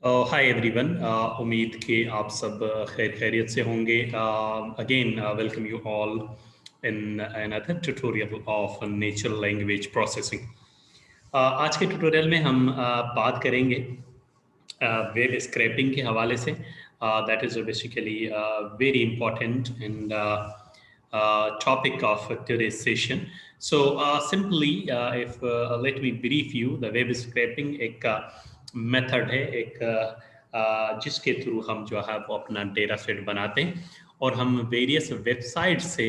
Hi everyone. उम्मीद कि आप सब खैरियत से होंगे। Again welcome you all in another tutorial of natural language processing. आज के ट्यूटोरियल में हम बात करेंगे वेब स्क्रैपिंग के हवाले से। That is basically very important and topic of today's session. So simply, if let me brief you, the web scraping एक मेथड है, एक जिसके थ्रू हम जो है वो अपना डेटा सेट बनाते हैं और हम वेरियस वेबसाइट से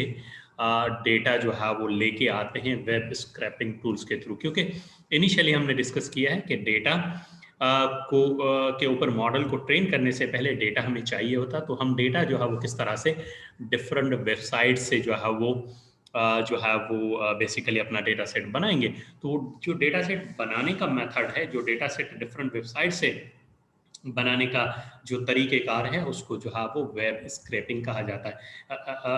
डेटा जो है वो लेके आते हैं वेब स्क्रैपिंग टूल्स के थ्रू। क्योंकि इनिशियली हमने डिस्कस किया है कि डेटा के ऊपर मॉडल को ट्रेन करने से पहले डेटा हमें चाहिए होता, तो हम डेटा जो है वो किस तरह से डिफरेंट वेबसाइट से जो है वो बेसिकली अपना डेटा सेट बनाएंगे। तो जो डेटा सेट बनाने का मेथड है, जो डेटा सेट डिफरेंट वेबसाइट से बनाने का जो तरीक़ेकार है, उसको जो है वो वेब स्क्रैपिंग कहा जाता है।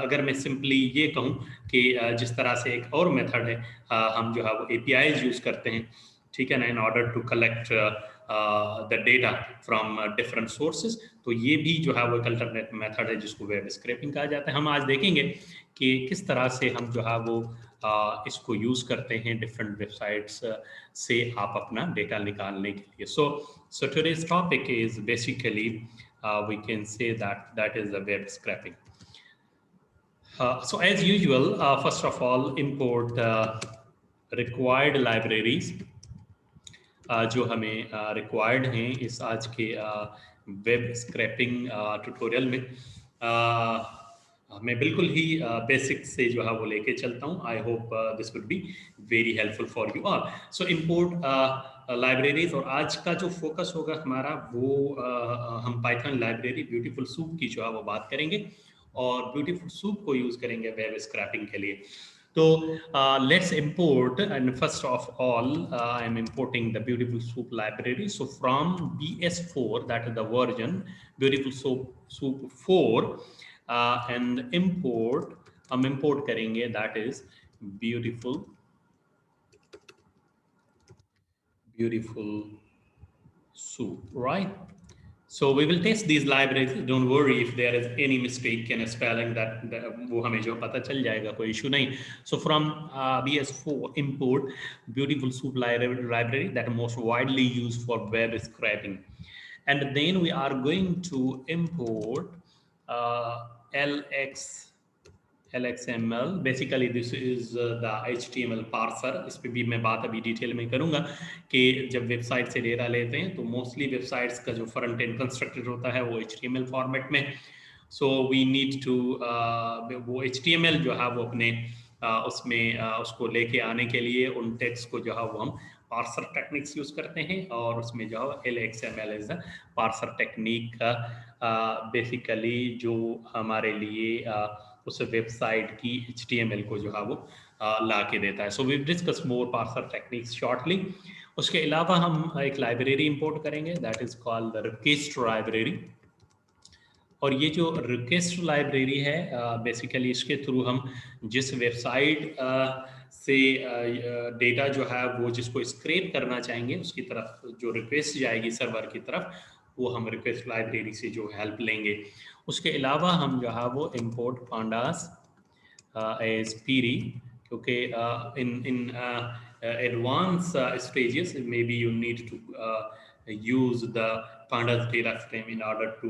अगर मैं सिंपली ये कहूँ कि जिस तरह से एक और मेथड है, हम जो है वो एपीआईज यूज़ करते हैं, ठीक है ना, in order to collect the data from different sources, तो ये भी जो है वो एक अल्टरनेट मेथड है जिसको वेब स्क्रैपिंग कहा जाता है। हम आज देखेंगे कि किस तरह से हम जो है वो इसको यूज़ करते हैं डिफरेंट वेबसाइट्स से आप अपना डेटा निकालने के लिए। So today's topic is basically we can say that is the web scraping. So as usual, first of all, import required libraries जो हमें रिक्वायर्ड हैं इस आज के वेब स्क्रैपिंग ट्यूटोरियल में। मैं बिल्कुल ही बेसिक से जो है वो लेके चलता हूँ। आई hope this would be very helpful for you all. So import libraries, और आज का जो फोकस होगा हमारा वो हम पाइथन लाइब्रेरी ब्यूटीफुल सूप की जो है वो बात करेंगे और ब्यूटीफुल सूप को यूज़ करेंगे वेब स्क्रैपिंग के लिए। So let's import, and first of all, I'm importing the Beautiful Soup library. So from BS4, that is the version, Beautiful Soup 4, and import, हम import करेंगे, that is Beautiful Soup, right? So we will test these libraries. Don't worry if there is any mistake in spelling, that वो हमें जो पता चल जाएगा, कोई issue नहीं. So from BS4 import Beautiful Soup library that most widely used for web scraping, and then we are going to import LXML. Basically this is the HTML parser. इस पर भी मैं बात अभी डिटेल में करूंगा कि जब वेबसाइट से डेटा लेते हैं तो मोस्टली वेबसाइट्स का जो फ्रंट एंड कंस्ट्रक्टर होता है वो HTML फॉर्मेट में। सो वी नीड टू वो HTML जो है वो अपने उसमें उसको लेके आने के लिए उन टेक्स्ट को जो है वो हम पार्सर टेक्निक्स यूज़ करते हैं, और उसमें जो है LXML is the parser technique का बेसिकली जो हमारे लिए उस वेबसाइट की HTML को जो है वो ला के देता है। So we discuss more parser techniques shortly. उसके अलावा हम एक लाइब्रेरी इंपोर्ट करेंगे, that is called the request library. और ये जो रिक्वेस्ट लाइब्रेरी है बेसिकली इसके थ्रू हम जिस वेबसाइट से डेटा जो है वो जिसको स्क्रैप करना चाहेंगे उसकी तरफ जो रिक्वेस्ट जाएगी सर्वर की तरफ, वो हम रिक्वेस्ट लाइब्रेरी से जो हेल्प लेंगे। उसके अलावा हम जो है वो इंपोर्ट पांडास एज पीरी, क्योंकि इन advanced stages maybe you need to use the pandas data frame in order to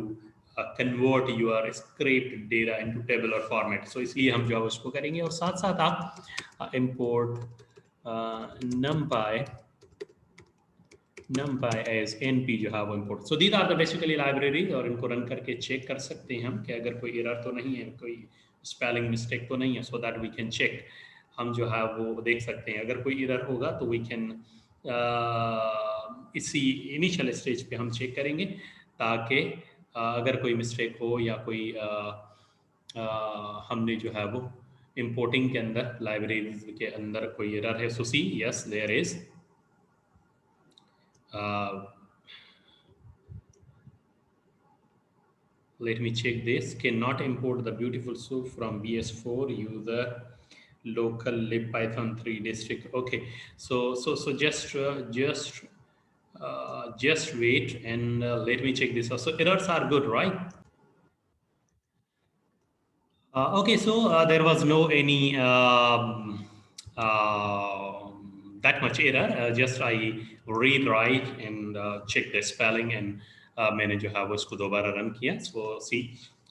convert your scraped data into tabular format. So इसलिए हम जो है उसको करेंगे, और साथ साथ आप import numpy as np जो है वो import. So these are the basically libraries, और इनको रन करके चेक कर सकते हैं हम कि अगर कोई एरर तो नहीं है, कोई स्पेलिंग मिस्टेक तो नहीं है, so that we can check. हम जो है वो देख सकते हैं अगर कोई एरर होगा तो वी कैन इसी इनिशियल स्टेज पे हम चेक करेंगे, ताकि अगर कोई मिस्टेक हो या कोई हमने जो है वो इंपोर्टिंग के अंदर लाइब्रेरीज के अंदर कोई एरर है। So see yes there is let me check this. Cannot import the Beautiful Soup from BS4 user local libpython 3 district. Okay, so just just wait and let me check this out. So errors are good, right? Okay, so there was no any that much error. Just I read right and check the spelling and मैंने जो है वो इसको दोबारा run किया. So see,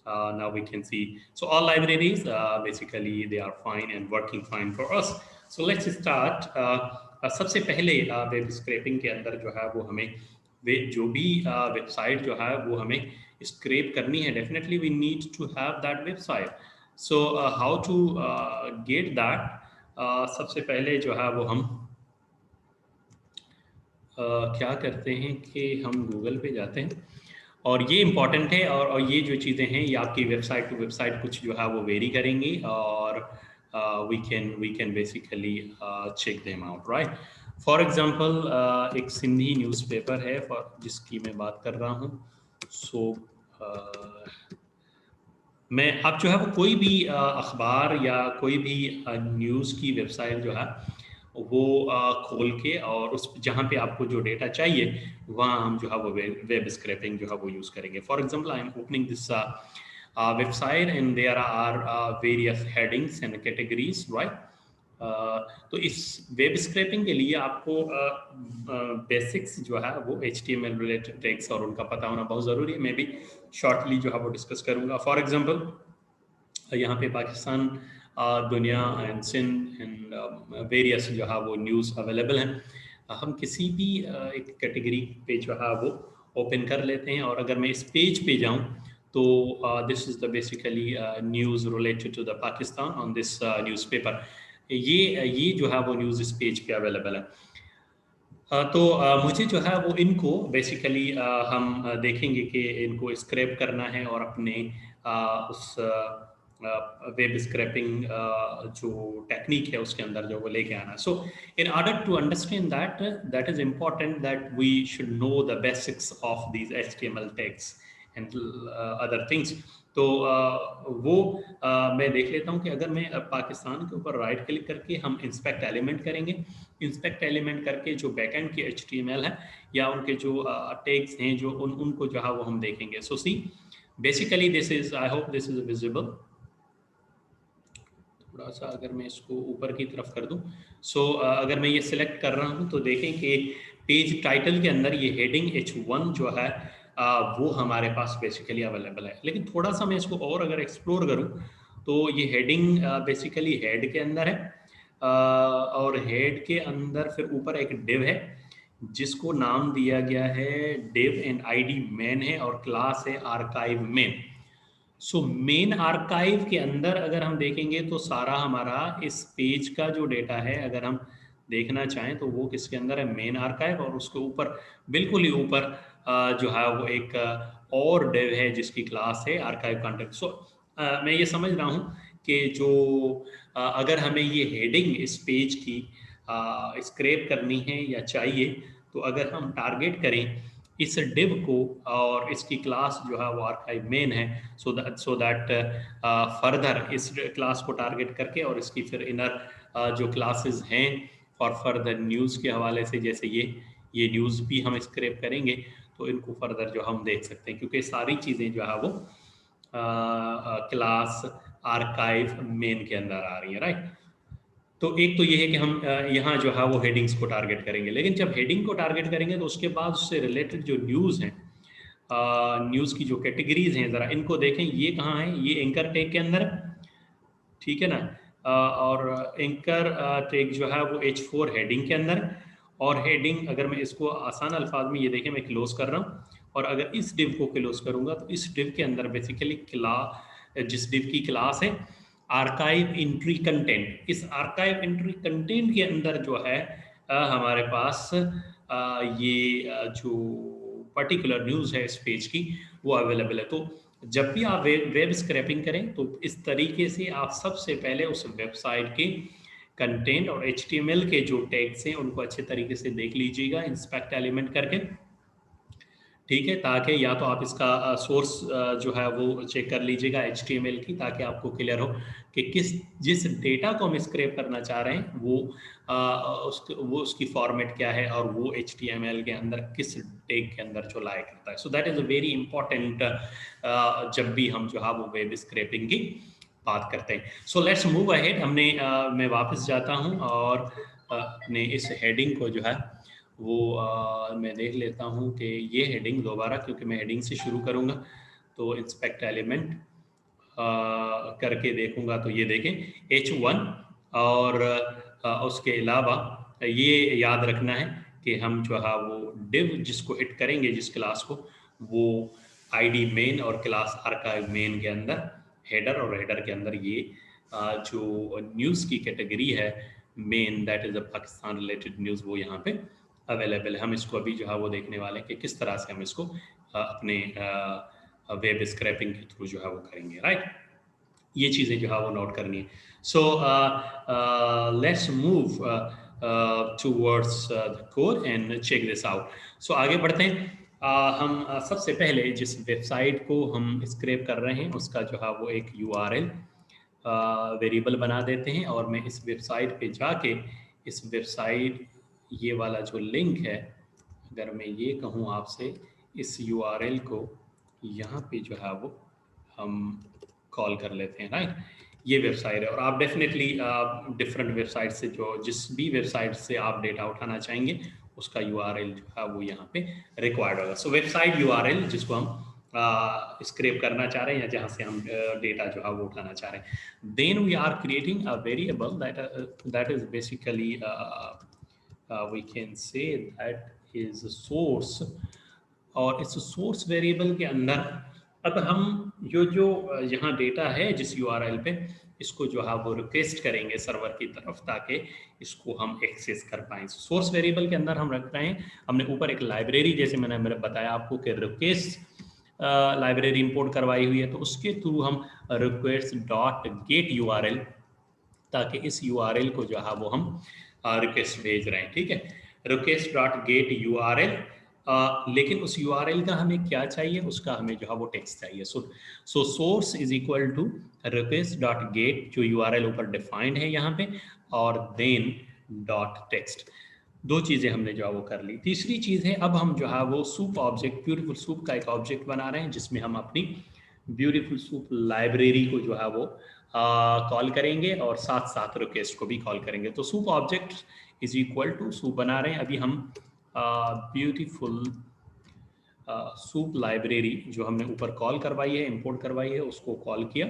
now we can see. So all libraries basically they are fine and working fine for us. So let's start. सबसे पहले web scrapping के अंदर जो है वो हमें वे जो भी वेबसाइट जो है वो हमें स्क्रैप करनी है. Definitely we need to have that website. So how to get that. सबसे पहले जो है वो हम क्या करते हैं कि हम गूगल पे जाते हैं और ये इम्पॉर्टेंट है और ये जो चीज़ें हैं ये आपकी वेबसाइट टू वेबसाइट कुछ जो है वो वेरी करेंगी और we can basically check them out, right. For example एक सिंधी न्यूज़पेपर है जिसकी मैं बात कर रहा हूँ. सो मैं आप जो है वो कोई भी अखबार या कोई भी न्यूज़ की वेबसाइट जो है वो खोल के और उस जहाँ पे आपको जो डेटा चाहिए वहाँ हम जो है वो वेब स्क्रैपिंग जो है वो यूज़ करेंगे. For example I am opening this website and there are various headings and categories, right. तो इस वेब स्क्रैपिंग के लिए आपको बेसिक्स जो है वो HTML रिलेटेड टैग्स और उनका पता होना बहुत ज़रूरी है. मैं भी शॉर्टली जो है वो डिस्कस करूँगा. फॉर एग्जांपल यहाँ पे पाकिस्तान, दुनिया एंड सिंध एंड वेरियस जो है वो न्यूज़ अवेलेबल हैं. हम किसी भी एक कैटेगरी पे जो है वो ओपन कर लेते हैं और अगर मैं इस पेज पे जाऊँ तो this is the basically news related to the Pakistan on this newspaper. ये जो है वो न्यूज़ इस पेज पे अवेलेबल है. तो मुझे जो है वो इनको बेसिकली हम देखेंगे कि इनको स्क्रैप करना है और अपने उस वेब स्क्रैपिंग जो टेक्निक है उसके अंदर जो वो लेके आना. So in order to understand that is important that we should know the basics of these HTML tags and other things. तो वो मैं देख लेता हूँ कि अगर मैं पाकिस्तान के ऊपर राइट क्लिक करके हम इंस्पेक्ट एलिमेंट करेंगे. इंस्पेक्ट एलिमेंट करके जो बैकएंड की HTML है या उनके जो टैग्स हैं जो उनको जो है वो हम देखेंगे. So see basically this is, I hope this is visible. थोड़ा सा अगर मैं इसको ऊपर की तरफ कर दूं. सो अगर मैं ये सिलेक्ट कर रहा हूं तो देखें कि पेज टाइटल के अंदर ये हेडिंग H1 जो है वो हमारे पास बेसिकली अवेलेबल है. लेकिन थोड़ा सा मैं इसको और अगर एक्सप्लोर करूं तो ये हेडिंग बेसिकली हेड के अंदर है और हेड के अंदर फिर ऊपर एक डिव है जिसको नाम दिया गया है डिव एंड ID मेन है और क्लास है archive main. So main archive के अंदर अगर हम देखेंगे तो सारा हमारा इस पेज का जो डेटा है अगर हम देखना चाहें तो वो किसके अंदर है, मेन आर्काइव. और उसके ऊपर बिल्कुल ही ऊपर जो है वो एक और डिव है जिसकी क्लास है आर्काइव कंटेंट. सो मैं ये समझ रहा हूँ कि जो अगर हमें ये हेडिंग इस पेज की स्क्रैप करनी है या चाहिए तो अगर हम टारगेट करें इस डिव को और इसकी क्लास जो है वो आर्काइव मेन है. सो दैट फर्दर इस क्लास को टारगेट करके और इसकी फिर इनर जो क्लासेस हैं और फर्दर न्यूज़ के हवाले से जैसे ये न्यूज़ भी हम स्क्रैप करेंगे तो इनको फर्दर जो हम देख सकते हैं क्योंकि सारी चीज़ें जो है वो क्लास आर्काइव मेन के अंदर आ रही है, राइट. तो एक तो ये है कि हम यहाँ जो है वो हेडिंग्स को टारगेट करेंगे. लेकिन जब हेडिंग को टारगेट करेंगे तो उसके बाद उससे रिलेटेड जो न्यूज़ हैं, न्यूज़ की जो कैटेगरीज हैं ज़रा इनको देखें. ये कहाँ है, ये एंकर टैग के अंदर है, ठीक है ना. और एंकर टैग जो है वो H4 हेडिंग के अंदर है. और हेडिंग अगर मैं इसको आसान अल्फाज में ये देखें मैं क्लोज कर रहा हूँ और अगर इस डिव को क्लोज करूँगा तो इस डिव के अंदर बेसिकली जिस डिव की क्लास है आर्काइव एंट्री कंटेंट, इस आर्काइव एंट्री कंटेंट के अंदर जो है हमारे पास ये जो पर्टिकुलर न्यूज़ है इस पेज की वो अवेलेबल है. तो जब भी आप वेब स्क्रैपिंग करें तो इस तरीके से आप सबसे पहले उस वेबसाइट के कंटेंट और HTML के जो टैग्स हैं उनको अच्छे तरीके से देख लीजिएगा इंस्पेक्ट एलिमेंट करके. ठीक है, ताकि या तो आप इसका सोर्स जो है वो चेक कर लीजिएगा एचटीएमएल की, ताकि आपको क्लियर हो कि जिस डेटा को हम स्क्रैप करना चाह रहे हैं वो उसकी फॉर्मेट क्या है और वो एचटीएमएल के अंदर किस टैग के अंदर जो लाया करता है। So that is a very important जब भी हम जो है वो वेब स्क्रैपिंग की बात करते हैं। सो लेट्स मूव अहेड। मैं वापस जाता हूँ और अपने इस हेडिंग को जो है वो मैं देख लेता हूँ कि ये हेडिंग दोबारा, क्योंकि मैं हेडिंग से शुरू करूँगा, तो इंस्पेक्ट एलिमेंट करके देखूँगा तो ये देखें H1। और उसके अलावा ये याद रखना है कि हम जो है वो डिव जिसको हिट करेंगे जिस क्लास को, वो आईडी मेन और क्लास आर्काइव मेन के अंदर हेडर और हेडर के अंदर ये जो न्यूज़ की कैटेगरी है main, that is a Pakistan related news, वो यहाँ पे अवेलेबल है। हम इसको अभी जो है वो देखने वाले हैं कि किस तरह से हम इसको अपने वेब स्क्रैपिंग के थ्रू जो है वो करेंगे, राइट। ये चीज़ें जो है वो नोट करनी है। So let's move towards the code and check this out. So आगे बढ़ते हैं। हम सबसे पहले जिस वेबसाइट को हम स्क्रैप कर रहे हैं उसका जो है वो एक URL वेरिएबल बना देते हैं, और मैं इस वेबसाइट पे जाके इस वेबसाइट, ये वाला जो लिंक है, अगर मैं ये कहूँ आपसे, इस URL को यहाँ पे जो है वो हम कॉल कर लेते हैं, राइट। ये वेबसाइट है और आप डेफिनेटली डिफरेंट वेबसाइट से, जो जिस भी वेबसाइट से आप डेटा उठाना चाहेंगे उसका URL जो है वो यहाँ पे रिक्वायर्ड होगा। सो वेबसाइट URL जिसको हम स्क्रैप करना चाह रहे हैं या जहाँ से हम डेटा जो है वो उठाना चाह रहे हैं, then we are creating a variable that is basically we can say that is source। और इस सोर्स वेरिएबल के अंदर अब हम जो यहाँ डेटा है जिस URL पे, इसको जो है वो रिक्वेस्ट करेंगे सर्वर की तरफ, ताकि इसको हम एक्सेस कर पाएँ। सोर्स वेरिएबल के अंदर हम रख रहे हैं, हमने ऊपर एक लाइब्रेरी, जैसे मैंने बताया आपको कि रिक्वेस्ट लाइब्रेरी इंपोर्ट करवाई हुई है, तो उसके थ्रू हम रिक्वेस्ट डॉट गेट URL, ताकि इस URL को जो है वो हम रिक्वेस्ट भेज रहे हैं, ठीक है। रिक्वेस्ट डॉट गेट URL, लेकिन उस URL का हमें क्या चाहिए, उसका हमें जो है वो टेक्स्ट चाहिए। So source is equal to request dot get, जो URL ऊपर डिफाइंड है यहाँ पे, और देन डॉट टेक्स्ट। दो चीज़ें हमने जो है वो कर ली। तीसरी चीज़ है, अब हम जो है वो सूप ऑब्जेक्ट, ब्यूटीफुल सूप का एक ऑब्जेक्ट बना रहे हैं जिसमें हम अपनी ब्यूटीफुल सूप लाइब्रेरी को जो है वो कॉल करेंगे और साथ साथ रिक्वेस्ट को भी कॉल करेंगे। तो soup object is equal to soup बना रहे हैं अभी हम ब्यूटीफुल सूप लाइब्रेरी जो हमने ऊपर कॉल करवाई है, इंपोर्ट करवाई है, उसको कॉल किया,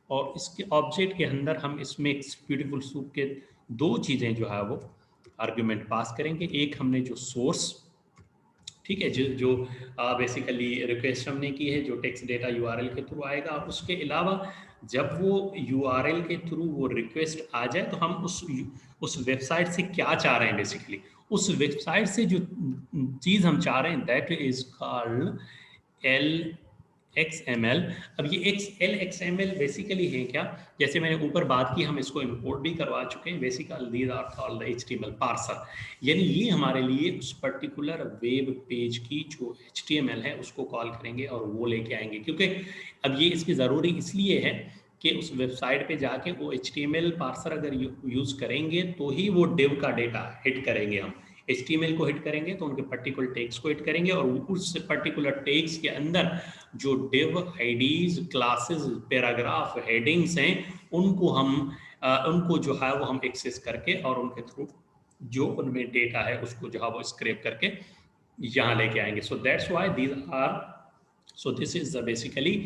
और इसके ऑब्जेक्ट के अंदर हम इसमें ब्यूटीफुल सूप के दो चीज़ें जो है वो आर्ग्यूमेंट पास करेंगे। एक हमने जो सोर्स, ठीक है, जो बेसिकली रिक्वेस्ट हमने की है, जो टेक्स्ट डेटा URL के थ्रू आएगा, और उसके अलावा जब वो URL के थ्रू वो रिक्वेस्ट आ जाए तो हम उस वेबसाइट से क्या चाह रहे हैं, बेसिकली उस वेबसाइट से जो चीज़ हम चाह रहे हैं, दैट इज कॉल्ड LXML। अब ये LXML बेसिकली है क्या, जैसे मैंने ऊपर बात की, हम इसको इंपोर्ट भी करवा चुके हैं। Basically these are called HTML parser, यानी ये हमारे लिए उस पर्टिकुलर वेब पेज की जो HTML है उसको कॉल करेंगे और वो लेके आएंगे। क्योंकि अब ये इसकी ज़रूरी इसलिए है कि उस वेबसाइट पे जाके वो HTML पार्सर अगर यूज़ करेंगे तो ही वो डिव का डेटा हिट करेंगे। हम HTML को हिट करेंगे तो उनके पर्टिकुलर टैग्स को हिट करेंगे, और उस पर्टिकुलर टैग्स के अंदर जो div IDs, classes, paragraph, headings हैं, उनको जो है वो हम एक्सेस करके और उनके थ्रू जो उनमें डेटा है उसको जो है वो स्क्रैप करके यहाँ लेके आएंगे। So that's why these are, so this is the basically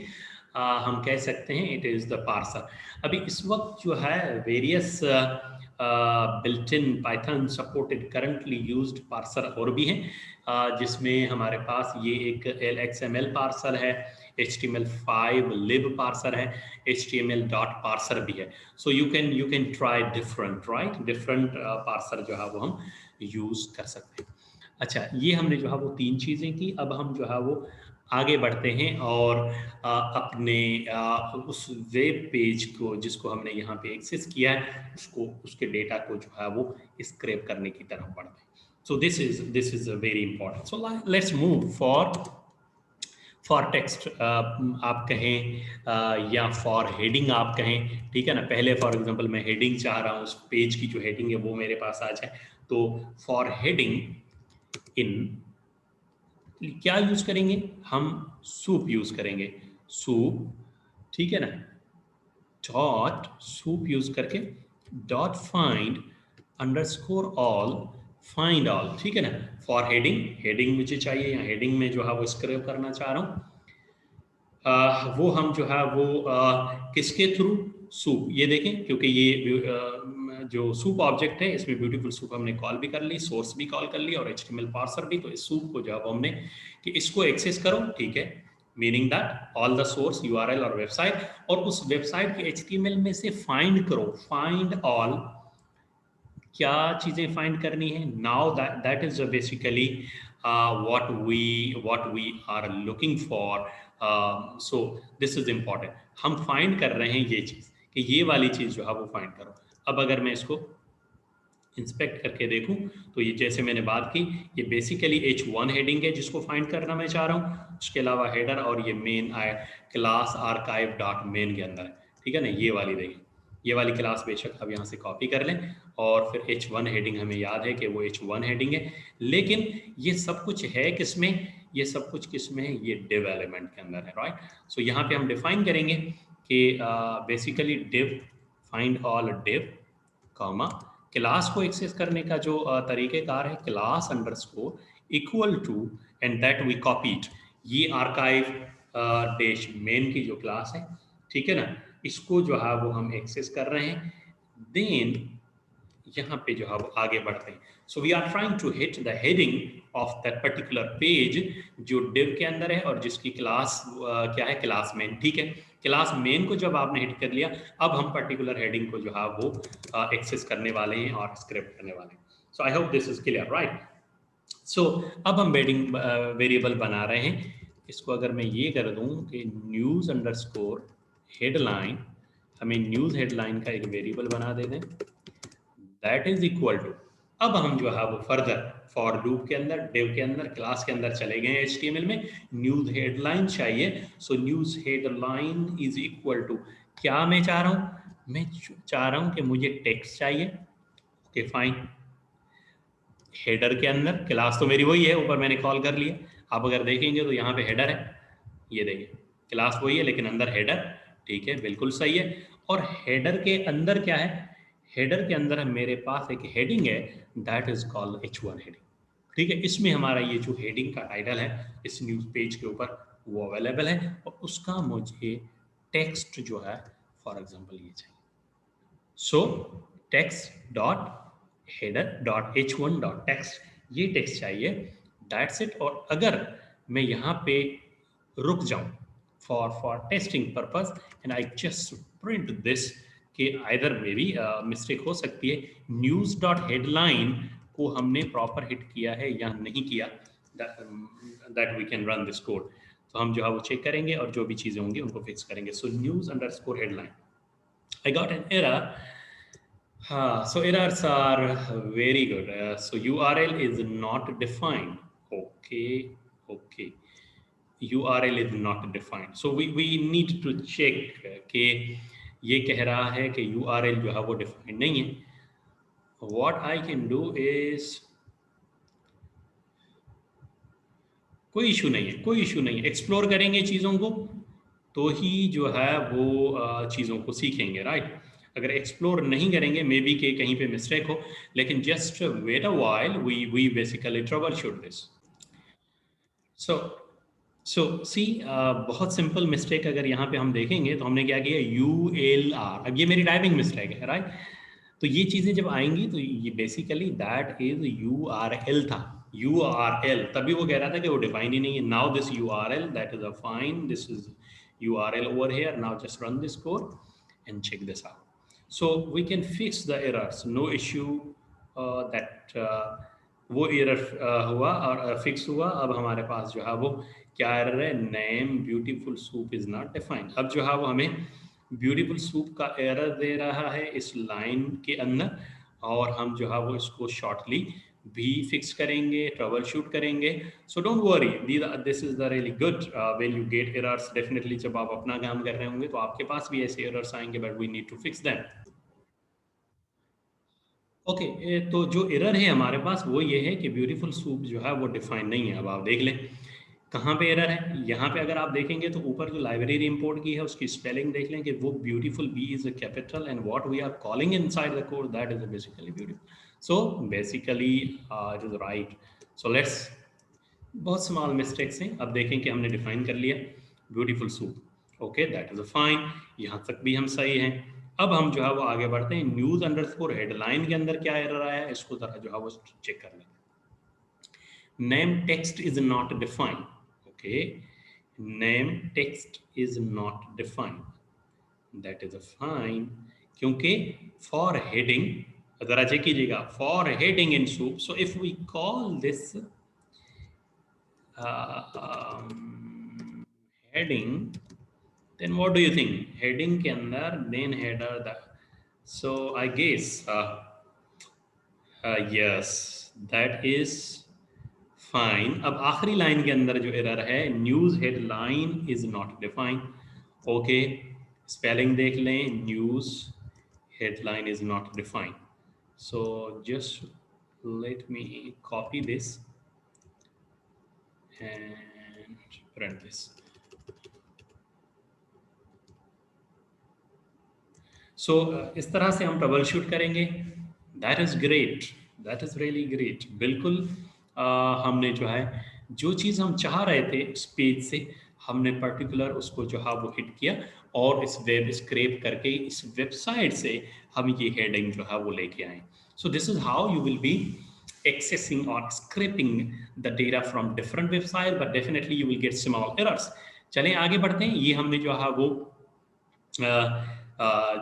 हम कह सकते हैं इट इज़ द पार्सर। अभी इस वक्त जो है various built in Python supported currently used parser और भी हैं, जिसमें हमारे पास ये एक LXML पार्सर है, HTML5 lib पार्सर है, HTML डॉट पार्सर भी है। So you can try different, right, different parser जो है वो हम यूज़ कर सकते हैं। अच्छा, ये हमने जो है वो तीन चीज़ें की। अब हम जो है वो आगे बढ़ते हैं और अपने उस वेब पेज को जिसको हमने यहाँ पे एक्सेस किया है उसके डेटा को जो है वो स्क्रैप करने की तरफ बढ़ते हैं। सो this is very important. So let's move for for text आप कहें या फॉर हेडिंग आप कहें, ठीक है ना। पहले फॉर एग्जांपल मैं हेडिंग चाह रहा हूँ, उस पेज की जो हेडिंग है वो मेरे पास आ जाए, तो फॉर हेडिंग इन क्या यूज करेंगे हम, सूप यूज करेंगे, सूप, ठीक है ना। डॉट सूप यूज करके dot find underscore all, find all, ठीक है ना। फॉर हेडिंग, हेडिंग मुझे चाहिए, या हेडिंग में जो है वो स्क्रैप करना चाह रहा हूँ, वो हम जो है वो किसके थ्रू, सूप, ये देखें क्योंकि ये जो सूप ऑब्जेक्ट है इसमें ब्यूटीफुल सूप हमने कॉल भी कर ली, सोर्स भी कॉल कर ली और HTML पार्सर भी। तो इस सूप को जो है हमने कि इसको एक्सेस करो, ठीक है, meaning that all the source URL और वेबसाइट, और उस वेबसाइट के HTML में से फाइंड करो, फाइंड ऑल, क्या चीजें फाइंड करनी है। Now that is basically what we are looking for. So this is important, हम फाइंड कर रहे हैं ये चीज, कि ये वाली चीज जो है वो फाइंड करो। अब अगर मैं इसको इंस्पेक्ट करके देखूं तो ये जैसे मैंने बात की, ये बेसिकली H1 हेडिंग है जिसको फाइंड करना मैं चाह रहा हूँ। उसके अलावा हेडर और ये main class archive dot main के अंदर है, ठीक है ना। ये वाली देखिए, ये वाली क्लास बेशक आप यहाँ से कॉपी कर लें, और फिर H1 हेडिंग हमें याद है कि वो H1 हेडिंग है। लेकिन ये सब कुछ है किसमें, ये सब कुछ किसमें है, ये डिव एलिमेंट के अंदर है, राइट। सो यहाँ पे हम डिफाइन करेंगे कि basically div, find all div, comma, class को एक्सेस करने का जो तरीकेकार है, class underscore equal to, and that we copied, ये आर्काइव डैश मेन की जो क्लास है, ठीक है ना, इसको जो है वो हम एक्सेस कर रहे हैं। देन यहाँ पे जो है वो आगे बढ़ते हैं। So we are trying to hit the heading of that particular page जो डिव के अंदर है और जिसकी क्लास क्या है, क्लास मेन, ठीक है। क्लास मेन को जब आपने हिट कर लिया, अब हम पर्टिकुलर हेडिंग को जो है वो एक्सेस करने वाले हैं और स्क्रिप्ट करने वाले हैं। So I hope this is clear, right. So अब हम वेरिएबल बना रहे हैं। इसको अगर मैं ये कर दूं कि न्यूज़ अंडरस्कोर हेडलाइन, हमें न्यूज़ हेडलाइन का एक वेरिएबल बना देते हैं, दैट इज इक्वल टू, अब हम जो है वो फर्दर फॉर लूप के अंदर, डिव के अंदर, क्लास के अंदर चले गए हैं, HTML में न्यूज़ हेडलाइन चाहिए। So news headline is equal to, क्या मैं चाह रहा हूँ, मैं चाह रहा हूँ कि मुझे टेक्स्ट चाहिए, ओके फाइन। हेडर के अंदर क्लास तो मेरी वही है, ऊपर मैंने कॉल कर लिया। आप अगर देखेंगे तो यहाँ पे हेडर है, ये देखिए क्लास वही है लेकिन अंदर हेडर, ठीक है, बिल्कुल सही है। और हेडर के अंदर क्या है, हेडर के अंदर मेरे पास एक हेडिंग है, that is called H1 heading, ठीक है। इसमें हमारा ये जो हेडिंग का टाइटल है इस न्यूज़ पेज के ऊपर वो अवेलेबल है, और उसका मुझे टेक्स्ट जो है फॉर एग्जांपल ये चाहिए। सो text dot header dot H1 dot text, ये टेक्स्ट चाहिए, दैट्स इट। और अगर मैं यहाँ पे रुक जाऊं for testing purpose and I just print this, कि आइदर मे बी मिस्टेक हो सकती है, न्यूज़ डॉट हेडलाइन को हमने प्रॉपर हिट किया है या नहीं किया, that we can run this code. तो हम जो है वो चेक करेंगे और जो भी चीज़ें होंगी उनको फिक्स करेंगे। So news underscore headline, I got an error. So errors are very good. So URL is not defined. Okay, okay. URL is not defined. So we need to check कि ये कह रहा है कि URL जो है वो defined नहीं है. What I can do is, कोई इशू नहीं है, कोई इशू नहीं है, एक्सप्लोर करेंगे चीज़ों को तो ही जो है वो चीज़ों को सीखेंगे, राइट। अगर एक्सप्लोर नहीं करेंगे मे बी के कहीं पे मिस्टेक हो, लेकिन just wait a while, we basically troubleshoot this. So so see, बहुत सिंपल मिस्टेक अगर यहाँ पे हम देखेंगे तो हमने क्या किया, ULR, अब ये मेरी टाइपिंग मिस्टेक है, राइट। तो ये चीज़ें जब आएंगी तो ये बेसिकली दैट इज URL था, URL, तभी वो कह रहा था कि वो डिफाइन ही नहीं है। Now this URL that is a fine, this is URL over here. Now just run this code and check this out. So we can fix the errors, no issue that वो error हुआ और fix हुआ। अब हमारे पास जो है वो क्या एरर है, name beautiful soup is not defined. अब जो है वो हमें ब्यूटीफुल सूप का एरर दे रहा है इस लाइन के अंदर, और हम जो है वो इसको शॉर्टली भी फिक्स करेंगे, ट्रबल शूट करेंगे. So don't worry, this is the really good. When you get errors, definitely जब आप अपना काम कर रहे होंगे तो आपके पास भी ऐसे एरर्स आएंगे, but we need to fix them. Okay, तो जो एरर है हमारे पास वो ये है कि ब्यूटीफुल सूप जो है वो डिफाइन नहीं है. अब आप देख लें कहाँ पे एरर है. यहाँ पे अगर आप देखेंगे तो ऊपर जो लाइब्रेरी इंपोर्ट की है उसकी स्पेलिंग देख लें कि वो beautiful B is a capital and what we are calling inside the code that is basically beautiful. So basically it is right. So let's, बहुत स्मॉल मिस्टेक्स हैं. अब देखें कि हमने डिफाइन कर लिया beautiful soup. Okay, that is a fine. यहाँ तक भी हम सही हैं. अब हम जो है वो आगे बढ़ते हैं. न्यूज अंडरस्कोर हेडलाइन के अंदर क्या एरर आया है इसको जरा जो है वो चेक कर लें. Name text is not defined. Okay, name text is not defined. That is a fine. क्योंकि for heading, जरा चेक कीजिएगा, for heading in soup. So if we call this heading, then what do you think? Heading के अंदर then header the. So I guess yes, that is fine. अब आखिरी line के अंदर जो एरर है, news headline is not defined. Okay, spelling देख लें, news headline is not defined. So just let me copy this and print this. So इस तरह से हम ट्रबल शूट करेंगे. That is great, that is really great. बिल्कुल हमने जो है जो चीज़ हम चाह रहे थे इस पेज से, हमने पर्टिकुलर उसको जो है वो हिट किया और इस वेब स्क्रैप करके इस वेबसाइट से हम ये हेडिंग जो है वो लेके आए. सो this is how you will be accessing or scraping the data from different websites, but definitely you will get small errors. चलें आगे बढ़ते हैं. ये हमने जो है वो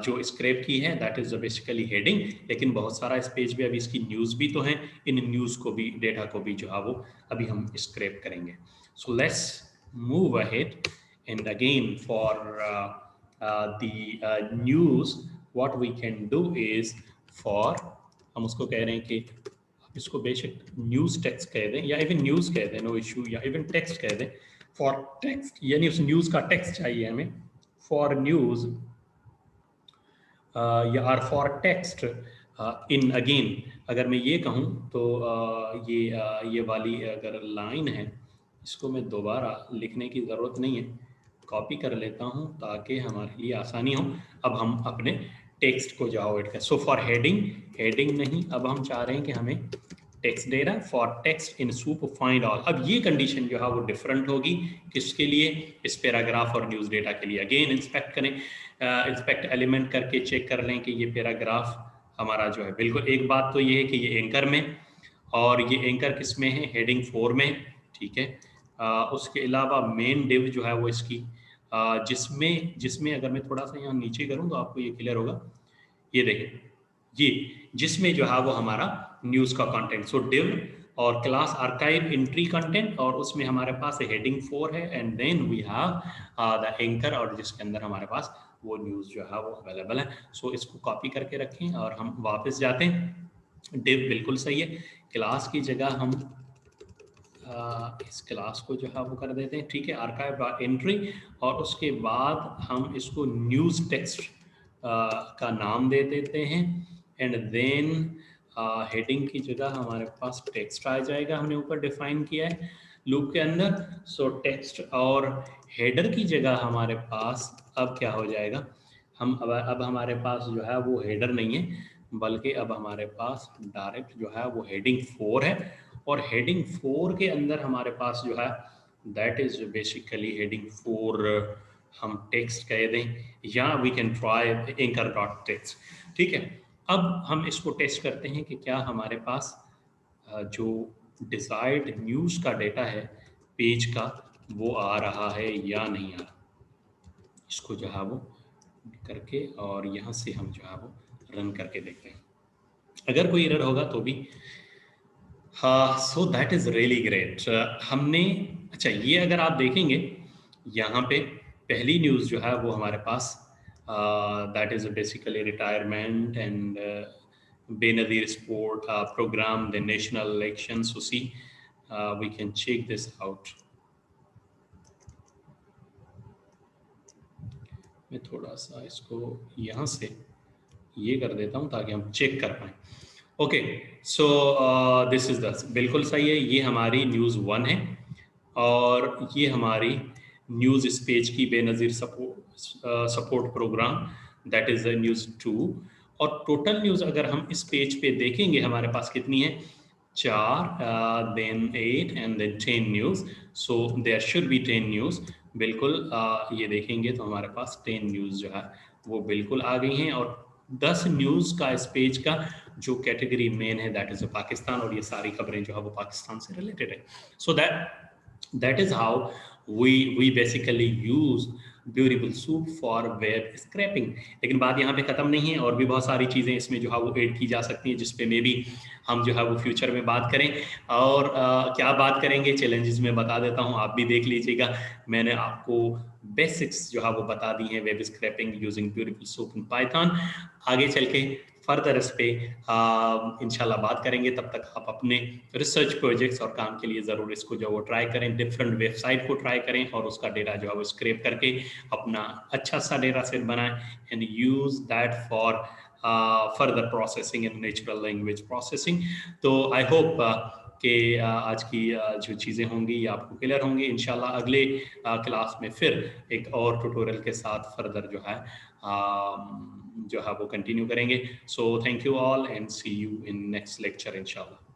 जो स्क्रैप की है दैट इज बेसिकली हेडिंग, लेकिन बहुत सारा इस पेज पे अभी इसकी न्यूज़ भी तो है. इन न्यूज़ को भी, डेटा को भी जो है वो अभी हम स्क्रैप करेंगे. So let's move ahead and again for the news what we can do is for, हम उसको कह रहे हैं कि इसको बेशक न्यूज़ टेक्स्ट कह दें या इवन न्यूज़ कह दें, नो इशू, या इवन टेक्स्ट कह दें. फॉर टेक्स्ट यानी उस न्यूज़ का टेक्स्ट चाहिए हमें. फॉर न्यूज़ या or for text in again. अगर मैं ये कहूँ तो ये वाली अगर लाइन है इसको मैं दोबारा लिखने की ज़रूरत नहीं है, कॉपी कर लेता हूँ ताकि हमारे लिए आसानी हो. अब हम अपने टेक्स्ट को जाओ एड कर. सो फॉर हेडिंग, हेडिंग नहीं, अब हम चाह रहे हैं कि हमें टेक्स्ट दे रहा है. For text in soup find all. अब ये कंडीशन जो है वो डिफरेंट होगी. किसके लिए? इस पैराग्राफ और न्यूज़ डेटा के लिए. अगेन इंस्पेक्ट करें, इंस्पेक्ट एलिमेंट करके चेक कर लें कि ये पैराग्राफ हमारा जो है, बिल्कुल एक बात तो ये है कि ये एंकर में, और ये एंकर किस में है? हेडिंग 4 में. ठीक है. उसके अलावा मेन डिव जो है वो इसकी जिसमें अगर मैं थोड़ा सा यहाँ नीचे करूँ तो आपको ये क्लियर होगा. ये देखें, ये जिसमें जो है वो हमारा न्यूज़ का कंटेंट. सो डिव और क्लास आर्काइव एंट्री कंटेंट, और उसमें हमारे पास हेडिंग 4 है and then we have the anchor, और जिसके अंदर हमारे पास वो न्यूज़ जो है वो अवेलेबल है. सो इसको कॉपी करके रखें और हम वापस जाते हैं. डिव बिल्कुल सही है. क्लास की जगह हम इस क्लास को जो है वो कर देते हैं. ठीक है, आर्काइव एंट्री, और उसके बाद हम इसको न्यूज़ टेक्स्ट का नाम दे देते हैं एंड देन हेडिंग की जगह हमारे पास टेक्स्ट आ जाएगा. हमने ऊपर डिफाइन किया है लूप के अंदर. सो टेक्स्ट, और हेडर की जगह हमारे पास अब क्या हो जाएगा? हम अब हमारे पास जो है वो हेडर नहीं है, बल्कि अब हमारे पास डायरेक्ट जो है वो हेडिंग 4 है. और हेडिंग 4 के अंदर हमारे पास जो है दैट इज बेसिकली हेडिंग 4 हम टेक्स्ट कह दें, या we can try anchor dot text. ठीक है. अब हम इसको टेस्ट करते हैं कि क्या हमारे पास जो डिजायर्ड न्यूज़ का डेटा है पेज का वो आ रहा है या नहीं आ रहा. इसको जो है वो करके और यहाँ से हम जो है वो रन करके देखते हैं. अगर कोई एरर होगा तो भी हाँ. So that is really great. हमने, अच्छा ये अगर आप देखेंगे यहाँ पे पहली न्यूज़ जो है वो हमारे पास that is basically retirement and Benazir sport program, the national election. So see, we can check this out. मैं थोड़ा सा इसको यहाँ से ये कर देता हूँ ताकि हम चेक कर पाएँ। Okay, so this is the, बिल्कुल सही है, ये हमारी न्यूज़ 1 है और ये हमारी न्यूज़ इस पेज की Benazir support program, that is the news 2। और टोटल न्यूज़ अगर हम इस पेज पे देखेंगे हमारे पास कितनी है, 4, then 8 and then 10 news. So there should be 10 news. बिल्कुल ये देखेंगे तो हमारे पास 10 न्यूज़ जो है वो बिल्कुल आ गई हैं। और 10 न्यूज़ का इस पेज का जो कैटेगरी मेन है दैट इज़ पाकिस्तान, और ये सारी खबरें जो है वो पाकिस्तान से रिलेटेड है। सो that is how we basically use beautiful soup for web scrapping. लेकिन बात यहाँ पे ख़त्म नहीं है, और भी बहुत सारी चीज़ें इसमें जो है वो ऐड की जा सकती हैं, जिस पे मे बी हम जो है वो फ्यूचर में बात करें। और क्या बात करेंगे, चैलेंजेस में बता देता हूँ, आप भी देख लीजिएगा। मैंने आपको बेसिक्स जो है वो बता दी हैं web scrapping using beautiful soup in Python. आगे चल के फर्दर इस पे इंशाल्लाह बात करेंगे। तब तक आप अपने रिसर्च प्रोजेक्ट्स और काम के लिए ज़रूर इसको जो वो ट्राई करें, डिफरेंट वेबसाइट को ट्राई करें और उसका डेटा जो है वो स्क्रैप करके अपना अच्छा सा डेटा सेट बनाएं and use that for further processing in natural language processing. तो आई होप कि आज की जो चीज़ें होंगी ये आपको क्लियर होंगी। इंशाल्लाह अगले क्लास में फिर एक और ट्यूटोरियल के साथ फर्दर जो है वो कंटिन्यू करेंगे। So thank you all and see you in next lecture इंशाल्लाह।